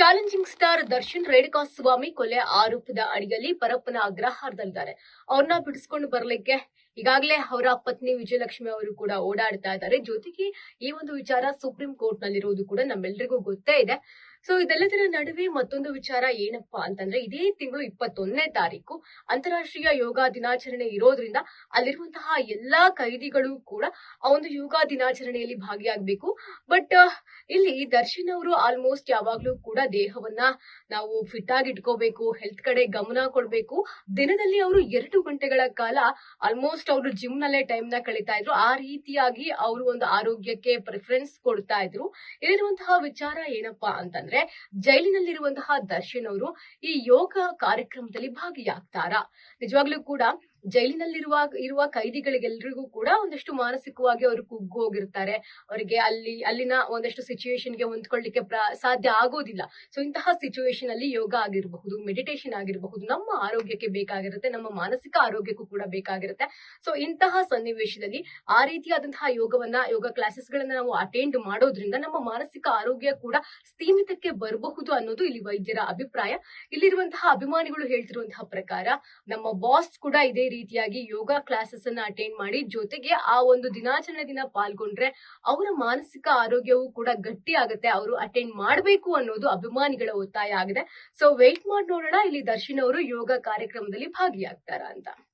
Challenging star Darshan Renukaswamy ಕೊಲೆ ಆರೋಪದ ಅಡಿಯಲ್ಲಿ ಪರಪ್ಪನ ಅಗ್ರಹಾರದಲ್ಲಿದ್ದಾರೆ. ಅವ್ರನ್ನ ಬಿಡಿಸ್ಕೊಂಡು ಬರ್ಲಿಕ್ಕೆ ಈಗಾಗಲೇ ಅವರ ಪತ್ನಿ ವಿಜಯಲಕ್ಷ್ಮಿ ಅವರು ಕೂಡ ಓಡಾಡ್ತಾ ಇದ್ದಾರೆ. ಜೊತೆಗೆ ಈ ಒಂದು ವಿಚಾರ ಸುಪ್ರೀಂ ಕೋರ್ಟ್ ನಲ್ಲಿರುವುದು ಕೂಡ ನಮ್ಮೆಲ್ಲರಿಗೂ ಗೊತ್ತೇ ಇದೆ. ಸೊ ಇದೆಲ್ಲದರ ನಡುವೆ ಮತ್ತೊಂದು ವಿಚಾರ ಏನಪ್ಪಾ ಅಂತಂದ್ರೆ, ಇದೇ ತಿಂಗಳು 21ನೇ ತಾರೀಕು ಅಂತಾರಾಷ್ಟ್ರೀಯ ಯೋಗ ದಿನಾಚರಣೆ ಇರೋದ್ರಿಂದ ಅಲ್ಲಿರುವಂತಹ ಎಲ್ಲಾ ಕೈದಿಗಳು ಕೂಡ ಆ ಒಂದು ಯೋಗ ದಿನಾಚರಣೆಯಲ್ಲಿ ಭಾಗಿಯಾಗಬೇಕು. ಬಟ್ ಇಲ್ಲಿ ದರ್ಶನ್ ಅವರು ಆಲ್ಮೋಸ್ಟ್ ಯಾವಾಗ್ಲೂ ಕೂಡ ದೇಹವನ್ನ ನಾವು ಫಿಟ್ ಆಗಿ ಇಟ್ಕೋಬೇಕು, ಹೆಲ್ತ್ ಕಡೆ ಗಮನ ಕೊಡ್ಬೇಕು. ದಿನದಲ್ಲಿ ಅವರು 2 ಗಂಟೆಗಳ ಕಾಲ ಆಲ್ಮೋಸ್ಟ್ ಅವರು ಜಿಮ್ ನಲ್ಲೇ ಟೈಮ್ ನ ಕಳೀತಾ ಇದ್ರು. ಆ ರೀತಿಯಾಗಿ ಅವರು ಒಂದು ಆರೋಗ್ಯಕ್ಕೆ ಪ್ರಿಫರೆನ್ಸ್ ಕೊಡ್ತಾ ಇದ್ರು. ಇಲ್ಲಿರುವಂತಹ ವಿಚಾರ ಏನಪ್ಪಾ ಅಂತಂದ್ರೆ, ಜೈಲಿನಲ್ಲಿರುವಂತಹ ದರ್ಶನ್ ಅವರು ಈ ಯೋಗ ಕಾರ್ಯಕ್ರಮದಲ್ಲಿ ಭಾಗಿಯಾಗ್ತಾರಾ? ನಿಜವಾಗ್ಲೂ ಕೂಡ ಜೈಲಿನಲ್ಲಿರುವ ಕೈದಿಗಳಿಗೆಲ್ಲರಿಗೂ ಕೂಡ ಒಂದಷ್ಟು ಮಾನಸಿಕವಾಗಿ ಅವರು ಕುಗ್ಗು ಹೋಗಿರ್ತಾರೆ. ಅವರಿಗೆ ಅಲ್ಲಿನ ಒಂದಷ್ಟು ಸಿಚುವೇಶನ್ಗೆ ಹೊಂದ್ಕೊಳ್ಳಿಕ್ಕೆ ಸಾಧ್ಯ ಆಗೋದಿಲ್ಲ. ಸೊ ಇಂತಹ ಸಿಚುವೇಶನ್ ಅಲ್ಲಿ ಯೋಗ ಆಗಿರಬಹುದು, ಮೆಡಿಟೇಷನ್ ಆಗಿರಬಹುದು, ನಮ್ಮ ಆರೋಗ್ಯಕ್ಕೆ ಬೇಕಾಗಿರುತ್ತೆ, ನಮ್ಮ ಮಾನಸಿಕ ಆರೋಗ್ಯಕ್ಕೂ ಕೂಡ ಬೇಕಾಗಿರುತ್ತೆ. ಸೊ ಇಂತಹ ಸನ್ನಿವೇಶದಲ್ಲಿ ಆ ರೀತಿಯಾದಂತಹ ಯೋಗ ಕ್ಲಾಸಸ್ ಗಳನ್ನ ನಾವು ಅಟೆಂಡ್ ಮಾಡೋದ್ರಿಂದ ನಮ್ಮ ಮಾನಸಿಕ ಆರೋಗ್ಯ ಕೂಡ ಸ್ಥೀಮಿತಕ್ಕೆ ಬರಬಹುದು ಅನ್ನೋದು ಇಲ್ಲಿ ವೈದ್ಯರ ಅಭಿಪ್ರಾಯ. ಇಲ್ಲಿರುವಂತಹ ಅಭಿಮಾನಿಗಳು ಹೇಳ್ತಿರುವಂತಹ ಪ್ರಕಾರ ನಮ್ಮ ಬಾಸ್ ಕೂಡ ಇದೇ ರೀತಿಯಾಗಿ ಯೋಗ ಕ್ಲಾಸಸ್ ಅನ್ನ ಅಟೆಂಡ್ ಮಾಡಿ, ಜೊತೆಗೆ ಆ ಒಂದು ದಿನಾಚರಣೆ ದಿನ ಪಾಲ್ಗೊಂಡ್ರೆ ಅವರ ಮಾನಸಿಕ ಆರೋಗ್ಯವು ಕೂಡ ಗಟ್ಟಿ ಆಗುತ್ತೆ, ಅವರು ಅಟೆಂಡ್ ಮಾಡಬೇಕು ಅನ್ನೋದು ಅಭಿಮಾನಿಗಳ ಒತ್ತಾಯ ಆಗಿದೆ. ಸೊ ವೇಟ್ ಮಾಡಿ ನೋಡೋಣ, ಇಲ್ಲಿ ದರ್ಶನ್ ಅವರು ಯೋಗ ಕಾರ್ಯಕ್ರಮದಲ್ಲಿ ಭಾಗಿಯಾಗ್ತಾರಾ ಅಂತ.